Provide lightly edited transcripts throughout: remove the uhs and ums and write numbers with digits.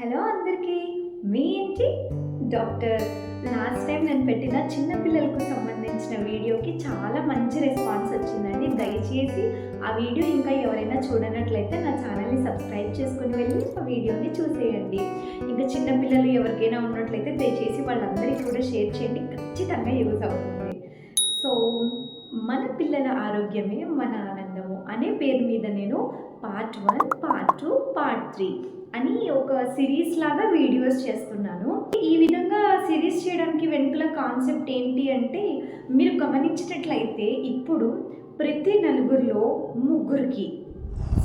Hello అందరికీ, మీ ఇంటి doctor. Last time నేను పెట్టిన చిన్న పిల్లలకు సంబంధించిన వీడియోకి చాలా మంచి రెస్పాన్స్ వచ్చిందండి. దయచేసి ఆ వీడియో ఇంకా ఎవరైనా చూడనట్లయితే నా ఛానల్ని సబ్స్క్రైబ్ చేసుకుని వెళ్ళి ఆ వీడియోని చూసేయండి. ఇంకా చిన్నపిల్లలు ఎవరికైనా ఉన్నట్లయితే దయచేసి వాళ్ళందరికీ కూడా షేర్ చేయండి, ఖచ్చితంగా యూజ్ అవుతుంది. సో మన పిల్లల ఆరోగ్యమే మన ఆనందము అనే పేరు మీద నేను పార్ట్ 1, పార్ట్ 2, పార్ట్ 3 అని ఒక సిరీస్ లాగా వీడియోస్ చేస్తున్నాను. ఈ విధంగా సిరీస్ చేయడానికి వెనుకల కాన్సెప్ట్ ఏంటి అంటే, మీరు గమనించినట్లయితే ఇప్పుడు ప్రతి నలుగురిలో ముగ్గురికి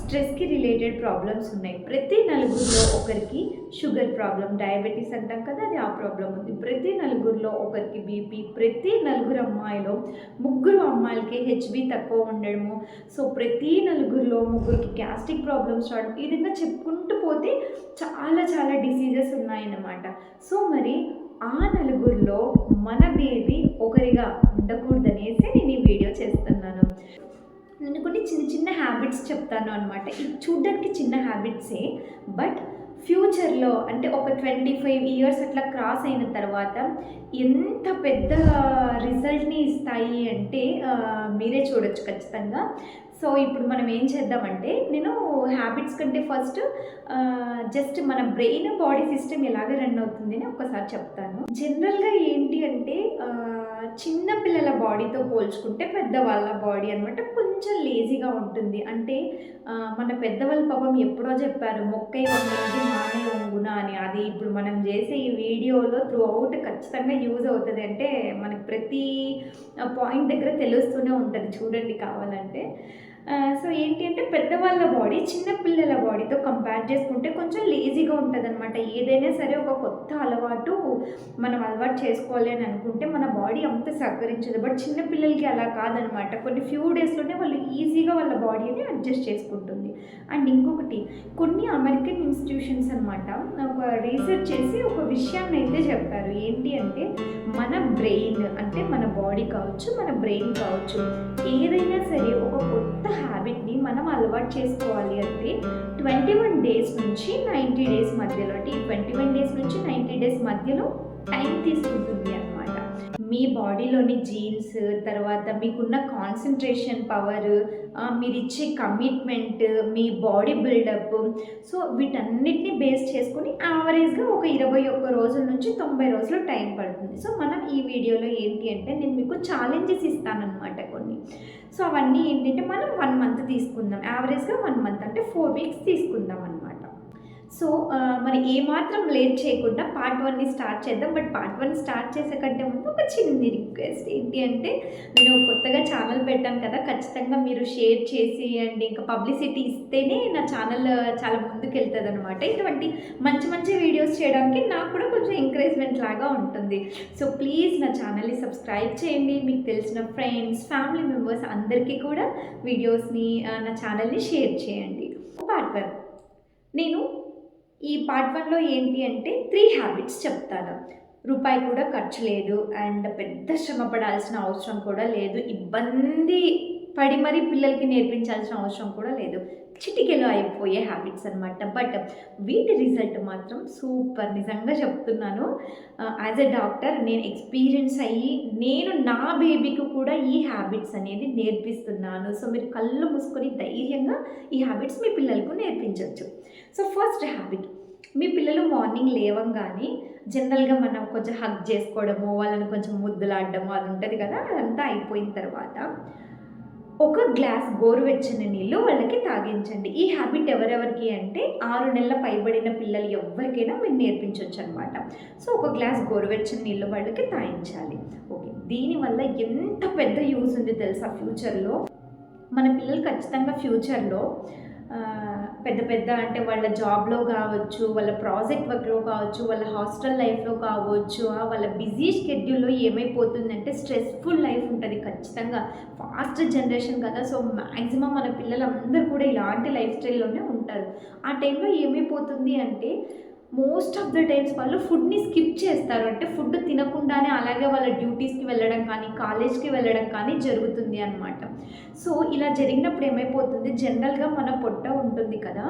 స్ట్రెస్కి రిలేటెడ్ ప్రాబ్లమ్స్ ఉన్నాయి. ప్రతి నలుగురిలో ఒకరికి షుగర్ ప్రాబ్లం, డయాబెటీస్ అంటాం కదా, అది ఆ ప్రాబ్లం ఉంది. ప్రతి నలుగురిలో ఒకరికి బీపీ, ప్రతి నలుగురు అమ్మాయిలో ముగ్గురు అమ్మాయిలకి హెచ్బి తక్కువ ఉండడము, సో ప్రతి నలుగురిలో ముగ్గురికి గ్యాస్ట్రిక్ ప్రాబ్లమ్స్ రావడం, ఈ విధంగా చెప్పుకుంటూ పోతే చాలా చాలా డిసీజెస్ ఉన్నాయన్నమాట. సో మరి ఆ నలుగురిలో మన బేబీ ఒకరిగా ఉండకూడదనేసి నేను ఈ వీడియో చేస్తున్నాను. నేను కొన్ని చిన్న చిన్న హ్యాబిట్స్ చెప్తాను అనమాట. ఇది చూడ్డానికి చిన్న హ్యాబిట్సే, బట్ ఫ్యూచర్లో అంటే ఒక 25 ఇయర్స్ అట్లా క్రాస్ అయిన తర్వాత ఎంత పెద్ద రిజల్ట్ని ఇస్తాయి అంటే మీరే చూడొచ్చు ఖచ్చితంగా. సో ఇప్పుడు మనం ఏం చేద్దామంటే, నేను హ్యాబిట్స్ కంటే ఫస్ట్ జస్ట్ మన బ్రెయిన్ బాడీ సిస్టమ్ ఎలాగ రన్ అవుతుంది అని ఒకసారి చెప్తాను. జనరల్గా ఏంటి అంటే చిన్న పిల్లల బాడీతో పోల్చుకుంటే పెద్దవాళ్ళ బాడీ అనమాట కొంచెం లేజీగా ఉంటుంది. అంటే మన పెద్దవాళ్ళ పాపం ఎప్పుడో చెప్పారు, మొక్కై వంగనిది మానే వంగున అని. అది ఇప్పుడు మనం చేసే ఈ వీడియోలో త్రూ అవుట్ ఖచ్చితంగా యూజ్ అవుతుంది. అంటే మనకి ప్రతి పాయింట్ దగ్గర తెలుస్తూనే ఉంటుంది, చూడండి కావాలంటే. సో ఏంటి అంటే పెద్దవాళ్ళ బాడీ చిన్నపిల్లల బాడీతో కంపేర్ చేసుకుంటే కొంచెం లేజీగా ఉంటుంది అనమాట. ఏదైనా సరే ఒక కొత్త అలవాటు మనం అలవాటు చేసుకోవాలి అని అనుకుంటే మన బాడీ అంత సహకరించదు. బట్ చిన్నపిల్లలకి అలా కాదనమాట. కొన్ని ఫ్యూ డేస్లోనే వాళ్ళు ఈజీగా వాళ్ళ బాడీని అడ్జస్ట్ చేసుకుంటుంది. అండ్ ఇంకొకటి, కొన్ని అమెరికన్ ఇన్స్టిట్యూషన్స్ అనమాట ఒక రీసెర్చ్ చేసి ఒక విషయాన్ని అయితే చెప్పారు. ఏంటి అంటే మన బ్రెయిన్, అంటే మన బాడీ కావచ్చు, మన బ్రెయిన్ కావచ్చు, ఏదైనా సరే ఒక కొత్త హ్యాబిట్ని మనం అలవాటు చేసుకోవాలి అంటే 21 డేస్ నుంచి 90 డేస్ మధ్యలో, అంటే 21 డేస్ నుంచి 90 డేస్ మధ్యలో టైం తీసుకుంటుంది అనమాట. మీ బాడీలోని జీన్స్, తర్వాత మీకున్న కాన్సన్ట్రేషన్ పవర్, మీరు ఇచ్చే కమిట్మెంట్, మీ బాడీ బిల్డప్, సో వీటన్నిటిని బేస్ చేసుకుని యావరేజ్గా ఒక 21 రోజుల నుంచి 90 రోజులు టైం పడుతుంది. సో మనం ఈ వీడియోలో ఏంటి అంటే నేను మీకు ఛాలెంజెస్ ఇస్తానన్నమాట కొన్ని. సో అవన్నీ ఏంటంటే మనం 1 మంత్ తీసుకుందాం, యావరేజ్గా 1 మంత్ అంటే 4 వీక్స్ తీసుకుందాం అనమాట. సో మరి ఏమాత్రం లేట్ చేయకుండా పార్ట్ 1ని స్టార్ట్ చేద్దాం. బట్ పార్ట్ 1 స్టార్ట్ చేసే కంటే ముందు ఒక చిన్న రిక్వెస్ట్ ఏంటి అంటే, నేను కొత్తగా ఛానల్ పెట్టాను కదా, ఖచ్చితంగా మీరు షేర్ చేసి అండ్ ఇంకా పబ్లిసిటీ ఇస్తేనే నా ఛానల్ చాలా ముందుకు వెళ్తుంది అనమాట. ఇటువంటి మంచి మంచి వీడియోస్ చేయడానికి నాకు కూడా కొంచెం ఎంకరేజ్మెంట్ లాగా ఉంటుంది. సో ప్లీజ్ నా ఛానల్ని సబ్స్క్రైబ్ చేయండి. మీకు తెలిసిన ఫ్రెండ్స్, ఫ్యామిలీ మెంబర్స్ అందరికీ కూడా వీడియోస్ని, నా ఛానల్ని షేర్ చేయండి. పార్ట్ 1 నేను ఈ పార్ట్ 1లో ఏంటి అంటే 3 హ్యాబిట్స్ చెప్తాను. రూపాయి కూడా ఖర్చు లేదు అండ్ పెద్ద శ్రమ పడాల్సిన అవసరం కూడా లేదు. ఇబ్బంది పడి మరీ పిల్లలకి నేర్పించాల్సిన అవసరం కూడా లేదు. చిటికెలో అయిపోయే హ్యాబిట్స్ అనమాట. బట్ వీటి రిజల్ట్ మాత్రం సూపర్, నిజంగా చెప్తున్నాను. యాజ్ ఎ డాక్టర్ నేను ఎక్స్పీరియన్స్ అయ్యి నేను నా బేబీకి కూడా ఈ హ్యాబిట్స్ అనేది నేర్పిస్తున్నాను. సో మీరు కళ్ళు మూసుకొని ధైర్యంగా ఈ హ్యాబిట్స్ మీ పిల్లలకు నేర్పించవచ్చు. సో ఫస్ట్ హ్యాబిట్, మీ పిల్లలు మార్నింగ్ లేవంగానే జనరల్గా మనం కొంచెం హగ్ చేసుకోవడము, వాళ్ళని కొంచెం ముద్దులాడడము అది ఉంటుంది కదా, అదంతా అయిపోయిన తర్వాత ఒక గ్లాస్ గోరువెచ్చని నీళ్ళు వాళ్ళకి తాగించండి. ఈ హ్యాబిట్ ఎవరెవరికి అంటే 6 నెలల పైబడిన పిల్లలు ఎవరికైనా మీరు నేర్పించవచ్చు అనమాట. సో ఒక గ్లాస్ గోరువెచ్చని నీళ్ళు వాళ్ళకి తాగించాలి. ఓకే, దీనివల్ల ఎంత పెద్ద యూజ్ ఉంది తెలుసా ఫ్యూచర్లో. మన పిల్లలు ఖచ్చితంగా ఫ్యూచర్లో పెద్ద పెద్ద అంటే వాళ్ళ జాబ్లో కావచ్చు, వాళ్ళ ప్రాజెక్ట్ వర్క్లో కావచ్చు, వాళ్ళ హాస్టల్ లైఫ్లో కావచ్చు, వాళ్ళ బిజీ షెడ్యూల్లో ఏమైపోతుందంటే స్ట్రెస్ఫుల్ లైఫ్ ఉంటుంది ఖచ్చితంగా. ఫాస్ట్ జనరేషన్ కదా, సో మ్యాక్సిమం మన పిల్లలందరూ కూడా ఇలాంటి లైఫ్ స్టైల్లోనే ఉంటారు. ఆ టైంలో ఏమైపోతుంది అంటే మోస్ట్ ఆఫ్ ద టైమ్స్ వాళ్ళు ఫుడ్ని స్కిప్ చేస్తారు. అంటే ఫుడ్ తినకుండానే అలాగే వాళ్ళ డ్యూటీస్కి వెళ్ళడం కానీ, కాలేజ్కి వెళ్ళడం కానీ జరుగుతుంది అనమాట. సో ఇలా జరిగినప్పుడు ఏమైపోతుంది, జనరల్గా మన పొట్ట ఉంటుంది కదా,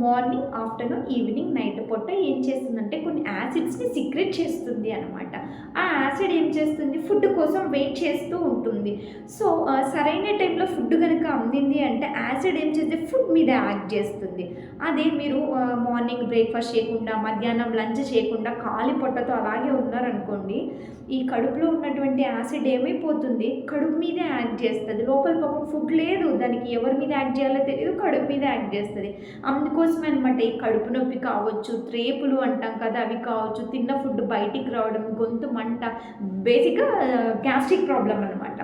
మార్నింగ్, ఆఫ్టర్నూన్, ఈవినింగ్, నైట్ పూట ఏం చేస్తుందంటే కొన్ని యాసిడ్స్ని సీక్రెట్ చేస్తుంది అనమాట. ఆ యాసిడ్ ఏం చేస్తుంది, ఫుడ్ కోసం వెయిట్ చేస్తూ ఉంటుంది. సో సరైన టైంలో ఫుడ్ కనుక అందింది అంటే యాసిడ్ ఏం చేస్తే ఫుడ్ మీద యాక్ట్ చేస్తుంది. అదే మీరు మార్నింగ్ బ్రేక్ఫాస్ట్ చేయకుండా, మధ్యాహ్నం లంచ్ చేయకుండా ఖాళీ పొట్టతో అలాగే ఉన్నారనుకోండి, ఈ కడుపులో ఉన్నటువంటి యాసిడ్ ఏమైపోతుంది, కడుపు మీదే యాక్ట్ చేస్తుంది. లోపల పాపం ఫుడ్ లేదు, దానికి ఎవరి మీద యాక్ట్ చేయాలో తెలియదు, కడుపు మీద యాక్ట్ చేస్తుంది. అందుకోసమే అనమాట ఈ కడుపు నొప్పి కావచ్చు, త్రేపులు అంటాం కదా అవి కావచ్చు, తిన్న ఫుడ్ బయటికి రావడం, గొంతు మంట, బేసిక్గా గ్యాస్ట్రిక్ ప్రాబ్లం అనమాట.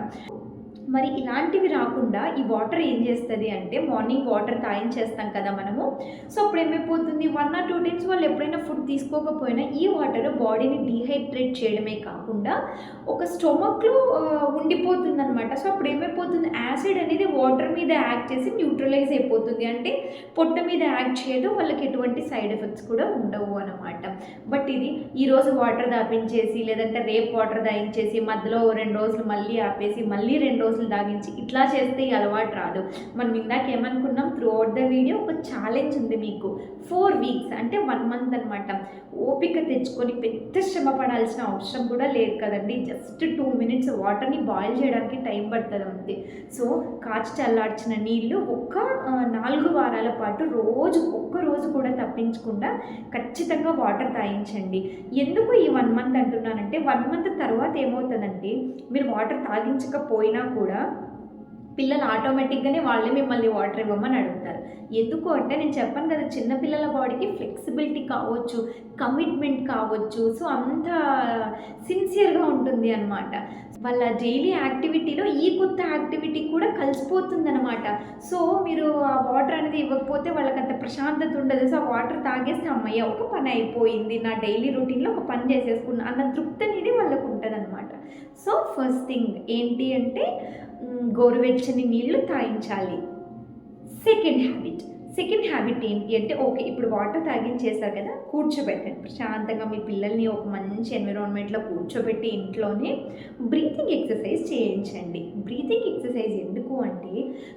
మరి ఇలాంటివి రాకుండా ఈ వాటర్ ఏం చేస్తుంది అంటే, మార్నింగ్ వాటర్ తాగించేస్తాం కదా మనము. సో అప్పుడు ఏమైపోతుంది, 1 or 2 టైమ్స్ వాళ్ళు ఎప్పుడైనా ఫుడ్ తీసుకోకపోయినా ఈ వాటర్ బాడీని డీహైడ్రేట్ చేయడమే కాకుండా ఒక స్టొమక్లో ఉండిపోతుంది అనమాట. సో అప్పుడు ఏమైపోతుంది, యాసిడ్ అనేది వాటర్ మీద యాక్ట్ చేసి న్యూట్రలైజ్ అయిపోతుంది. అంటే పొట్ట మీద యాక్ట్ చేయదు, వాళ్ళకి ఎటువంటి సైడ్ ఎఫెక్ట్స్ కూడా ఉండవు అనమాట. బట్ ఇది ఈరోజు వాటర్ దాపించేసి, లేదంటే రేపు వాటర్ దాయించేసి, మధ్యలో 2 రోజులు మళ్ళీ ఆపేసి, మళ్ళీ 2 రోజులు దాగించి ఇట్లా చేస్తే ఈ అలవాటు రాదు. మనం ఇందాక ఏమనుకున్నాం, త్రూ అవుట్ ద వీడియో ఒక ఛాలెంజ్ ఉంది మీకు. 4 weeks అంటే 1 month అనమాట. ఓపిక తెచ్చుకొని పెద్ద శ్రమ పడాల్సిన అవసరం కూడా లేదు కదండి. జస్ట్ 2 minutes వాటర్ని బాయిల్ చేయడానికి టైం పడుతుంది అంతే. సో కాచి చల్లార్చిన నీళ్ళు ఒక 4 వారాల పాటు ఒక్క రోజు కూడా తప్పించకుండా ఖచ్చితంగా వాటర్ తాగించండి. ఎందుకు ఈ 1 month అంటున్నానంటే, 1 month తర్వాత ఏమవుతుందంటే, మీరు వాటర్ తాగించకపోయినా కూడా పిల్లలు ఆటోమేటిక్గానే వాళ్ళే మిమ్మల్ని వాటర్ ఇవ్వమని అడుగుతారు. ఎందుకు అంటే, నేను చెప్పాను కదా, చిన్నపిల్లల బాడీకి ఫ్లెక్సిబిలిటీ కావచ్చు, కమిట్మెంట్ కావచ్చు, సో అంత సిన్సియర్గా ఉంటుంది అనమాట. వాళ్ళ డైలీ యాక్టివిటీలో ఈ కొత్త యాక్టివిటీ కూడా కలిసిపోతుంది అనమాట. సో మీరు ఆ వాటర్ అనేది ఇవ్వకపోతే వాళ్ళకి అంత ప్రశాంతత ఉండదు. సో ఆ వాటర్ తాగేస్తే అమ్మయ్య ఒక పని అయిపోయింది, నా డైలీ రొటీన్లో ఒక పని చేసేసుకున్నా అన్న తృప్తి అనేది వాళ్ళకు ఉంటుంది అనమాట. సో ఫస్ట్ థింగ్ ఏంటి అంటే, గోరువెచ్చని నీళ్లు తాగించాలి. సెకండ్ హ్యాబిట్ ఏంటి అంటే, ఓకే ఇప్పుడు వాటర్ తాగించేస్తారు కదా, కూర్చోబెట్టండి ప్రశాంతంగా మీ పిల్లల్ని ఒక మంచి ఎన్విరాన్మెంట్లో కూర్చోబెట్టి ఇంట్లోనే బ్రీతింగ్ ఎక్సర్సైజ్ చేయించండి. బ్రీతింగ్ ఎక్సర్సైజ్ ఎందుకు అంటే,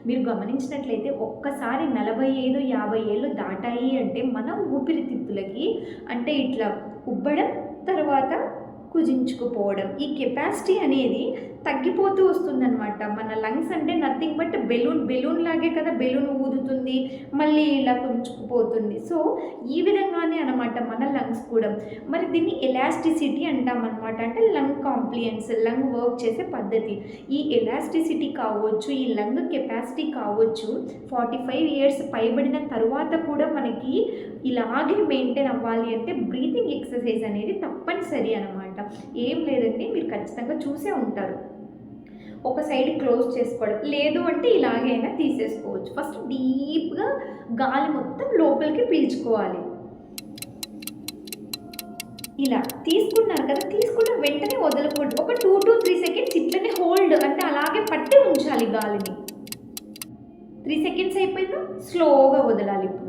మీరు గమనించినట్లయితే ఒక్కసారి 45-50 ఏళ్ళు దాటాయి అంటే మన ఊపిరితిత్తులకి అంటే ఇట్లా ఉబ్బడం, తర్వాత కుదించుకుపోవడం, ఈ కెపాసిటీ అనేది తగ్గిపోతూ వస్తుందన్నమాట. మన లంగ్స్ అంటే నథింగ్ బట్ బెలూన్ లాగే కదా, బెలూన్ ఊదుతుంది మళ్ళీ ఇలా కుంచుకుపోతుంది. సో ఈ విధంగానే అనమాట మన లంగ్స్ కూడా. మరి దీన్ని ఎలాస్టిసిటీ అంటాం అనమాట. అంటే లంగ్ కాంప్లియన్స్, లంగ్ వర్క్ చేసే పద్ధతి. ఈ ఎలాస్టిసిటీ కావచ్చు, ఈ లంగ్ కెపాసిటీ కావచ్చు, 45 years పైబడిన తర్వాత కూడా మనకి ఇలాగే మెయింటైన్ అవ్వాలి అంటే బ్రీతింగ్ ఎక్సర్సైజ్ అనేది తప్పనిసరి అనమాట. ఏం లేదండి, మీరు ఖచ్చితంగా చూసే ఉంటారు. ఒక సైడ్ క్లోజ్ చేసుకోవడం, లేదు అంటే ఇలాగైనా తీసేసుకోవచ్చు. ఫస్ట్ డీప్గా గాలి మొత్తం లోపలికి పీల్చుకోవాలి. ఇలా తీసుకున్నారు కదా, తీసుకున్న వెంటనే వదలకూడదు. ఒక 2 to 3 seconds ఇట్లనే హోల్డ్, అంటే అలాగే పట్టి ఉంచాలి గాలిని. 3 seconds అయిపోయిందో స్లోగా వదలాలి. ఇప్పుడు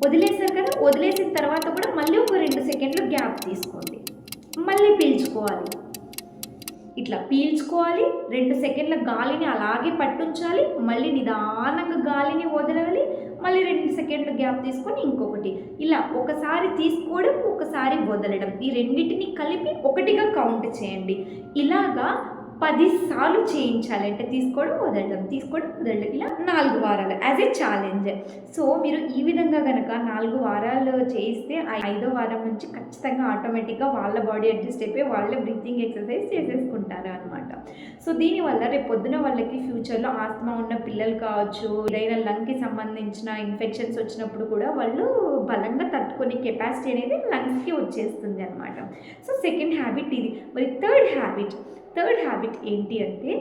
వదిలేసారు కదా, వదిలేసిన తర్వాత కూడా మళ్ళీ ఒక 2 seconds గ్యాప్ తీసుకోండి, మళ్ళీ పీల్చుకోవాలి. ఇట్లా పీల్చుకోవాలి, 2 seconds గాలిని అలాగే పట్టుంచాలి, మళ్ళీ నిదానంగా గాలిని వదలాలి, మళ్ళీ 2 seconds గ్యాప్ తీసుకొని ఇంకొకటి. ఇలా ఒకసారి తీసుకోవడం, ఒకసారి వదలడం, ఈ రెండింటిని కలిపి ఒకటిగా కౌంట్ చేయండి. ఇలాగా 10 సార్లు చేయించాలి. అంటే తీసుకోవడం వదలడం, ఇలా 4 వారాలు యాజ్ ఏ ఛాలెంజ్. సో మీరు ఈ విధంగా కనుక 4 వారాలు చేయిస్తే 5వ వారం నుంచి ఖచ్చితంగా ఆటోమేటిక్గా వాళ్ళ బాడీ అడ్జస్ట్ అయిపోయి వాళ్ళే బ్రీతింగ్ ఎక్సర్సైజ్ చేసేసుకుంటారు అనమాట. సో దీనివల్ల రేపు పొద్దున వాళ్ళకి ఫ్యూచర్లో ఆస్తమా ఉన్న పిల్లలు కావచ్చు, ఏదైనా లంగ్కి సంబంధించిన ఇన్ఫెక్షన్స్ వచ్చినప్పుడు కూడా వాళ్ళు బలంగా తట్టుకునే కెపాసిటీ అనేది లంగ్స్కి వచ్చేస్తుంది అనమాట. సో సెకండ్ హ్యాబిట్ ఇది. మరి థర్డ్ హ్యాబిట్ ఏంటి అంటే,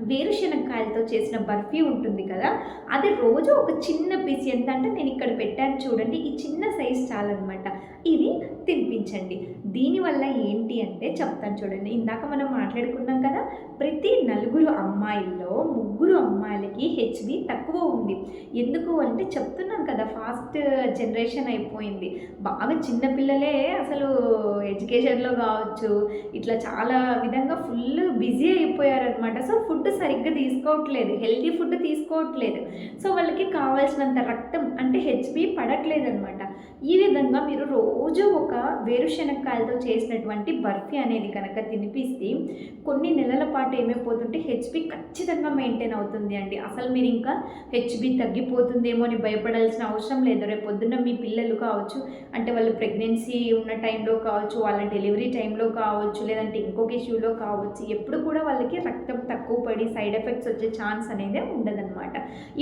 వేరుశనగకాయలతో చేసిన బర్ఫీ ఉంటుంది కదా, అది రోజు ఒక చిన్న పీస్, ఎంత అంటే నేను ఇక్కడ పెట్టాను చూడండి, ఈ చిన్న సైజ్ చాలన్నమాట. ఇది తినిపించండి. దీనివల్ల ఏంటి అంటే చెప్తాను చూడండి. ఇందాక మనం మాట్లాడుకున్నాం కదా, ప్రతి నలుగురు అమ్మాయిల్లో ముగ్గురు అమ్మాయిలకి హెచ్‌బీ తక్కువ ఉంది. ఎందుకు అంటే చెప్తున్నాను కదా, ఫాస్ట్ జనరేషన్ అయిపోయింది. బాగా చిన్న పిల్లలే అసలు ఎడ్యుకేషన్‌లో కావచ్చు, ఇట్లా చాలా విధంగా ఫుల్ బిజీ అయిపోయారనమాట. సో ఫుడ్ సరిగ్గా తీసుకోవట్లేదు, హెల్తీ ఫుడ్ తీసుకోవట్లేదు. సో వాళ్ళకి కావాల్సినంత రక్తం అంటే హెచ్‌బీ పడట్లేదనమాట. ఈ విధంగా మీరు రోజు ఒక వేరుశనక్కాయలతో చేసినటువంటి బర్ఫీ అనేది కనుక తినిపిస్తే కొన్ని నెలల పాటు ఏమైపోతుంటే హెచ్‌బీ ఖచ్చితంగా మెయింటైన్ అవుతుంది అండి. అసలు మీరు ఇంకా హెచ్‌బీ తగ్గిపోతుందేమో అని భయపడాల్సిన అవసరం లేదు. రేపు పొద్దున్న మీ పిల్లలు కావచ్చు, అంటే వాళ్ళు ప్రెగ్నెన్సీ ఉన్న టైంలో కావచ్చు, వాళ్ళ డెలివరీ టైంలో కావచ్చు, లేదంటే ఇంకొక ఇష్యూలో కావచ్చు, ఎప్పుడు కూడా వాళ్ళకి రక్తం తక్కువ పడి సైడ్ ఎఫెక్ట్స్ వచ్చే ఛాన్స్ అనేది ఉండదన్నమాట.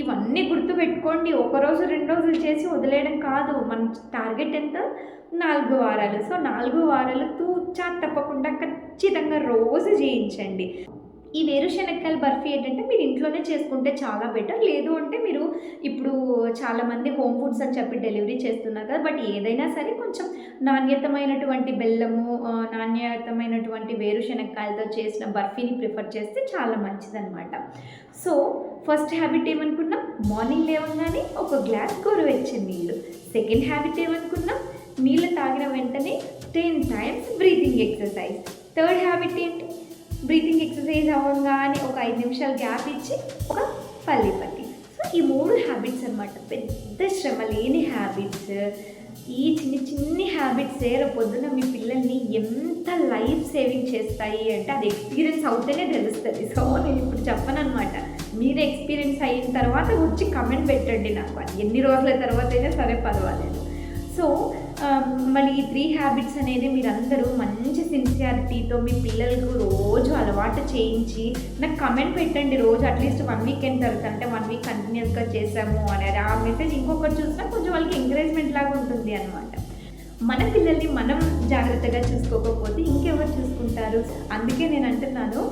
ఇవన్నీ గుర్తుపెట్టుకోండి. ఒకరోజు 2 రోజులు చేసి వదిలేయడం కాదు. మన టార్గెట్ ఎంత? 4 వారాలు. సో 4 వారాలు తూచా తప్పకుండా ఖచ్చితంగా రోజు చేయించండి. ఈ వేరుశనక్కాయల బర్ఫీ ఏంటంటే మీరు ఇంట్లోనే చేసుకుంటే చాలా బెటర్. లేదు అంటే మీరు ఇప్పుడు చాలామంది హోమ్ ఫుడ్స్ అని చెప్పి డెలివరీ చేస్తున్నారు కదా, బట్ ఏదైనా సరే కొంచెం నాణ్యతమైనటువంటి బెల్లము, నాణ్యతమైనటువంటి వేరుశనక్కాయలతో చేసిన బర్ఫీని ప్రిఫర్ చేస్తే చాలా మంచిదన్నమాట. సో ఫస్ట్ హ్యాబిట్ ఏమనుకున్నాం? మార్నింగ్ లేవగానే ఒక గ్లాస్ గోరువెచ్చని నీళ్ళు. సెకండ్ హ్యాబిట్ ఏమనుకున్నాం? నీళ్ళు తాగిన వెంటనే 10 times breathing exercise. Third habit ఏంటి? బ్రీతింగ్ ఎక్సర్సైజ్ అవ్వగానే ఒక 5 నిమిషాలు గ్యాప్ ఇచ్చి ఒక పల్లి పట్టి. సో ఈ 3 హ్యాబిట్స్ అనమాట. పెద్ద శ్రమ లేని హ్యాబిట్స్. ఈ చిన్ని హ్యాబిట్స్ రేపు పొద్దున మీ పిల్లల్ని ఎంత లైఫ్ సేవింగ్ చేస్తాయి అంటే అది ఎక్స్పీరియన్స్ అవుతేనే తెలుస్తుంది. సో నేను ఇప్పుడు చెప్పనమాట. మీరు ఎక్స్పీరియన్స్ అయిన తర్వాత వచ్చి కమెంట్ పెట్టండి నాకు. అది ఎన్ని రోజుల తర్వాత అయినా సరే పర్వాలేదు. సో మళ్ళీ ఈ 3 హ్యాబిట్స్ అనేది మీరందరూ మంచి సిన్సియారిటీతో మీ పిల్లలకు రోజు అలవాటు చేయించి నాకు కమెంట్ పెట్టండి. రోజు అట్లీస్ట్ 1 వీక్ అయిన తర్వాత, అంటే 1 వీక్ కంటిన్యూస్గా చేసాము అనేది ఆ మెసేజ్ ఇంకొకటి చూసినా కొంచెం వాళ్ళకి ఎంకరేజ్మెంట్ లాగా ఉంటుంది అనమాట. మన పిల్లల్ని మనం జాగ్రత్తగా చూసుకోకపోతే ఇంకెవరు చూసుకుంటారు? అందుకే నేను అంటున్నాను,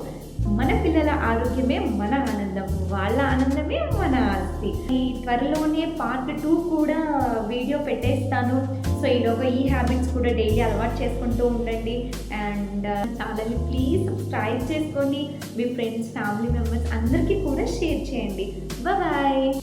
మన పిల్లల ఆరోగ్యమే మన ఆనందం, వాళ్ళ ఆనందమే మన ఆస్తి. ఈ త్వరలోనే పార్ట్ 2 కూడా వీడియో పెట్టేస్తాను. సో ఈలోగా ఈ హ్యాబిట్స్ కూడా డైలీ అలవాటు చేసుకుంటూ ఉండండి. అండ్ ఛానల్ని ప్లీజ్ సబ్స్క్రైబ్ చేసుకోండి. మీ ఫ్రెండ్స్, ఫ్యామిలీ మెంబర్స్ అందరికీ కూడా షేర్ చేయండి. బాయ్.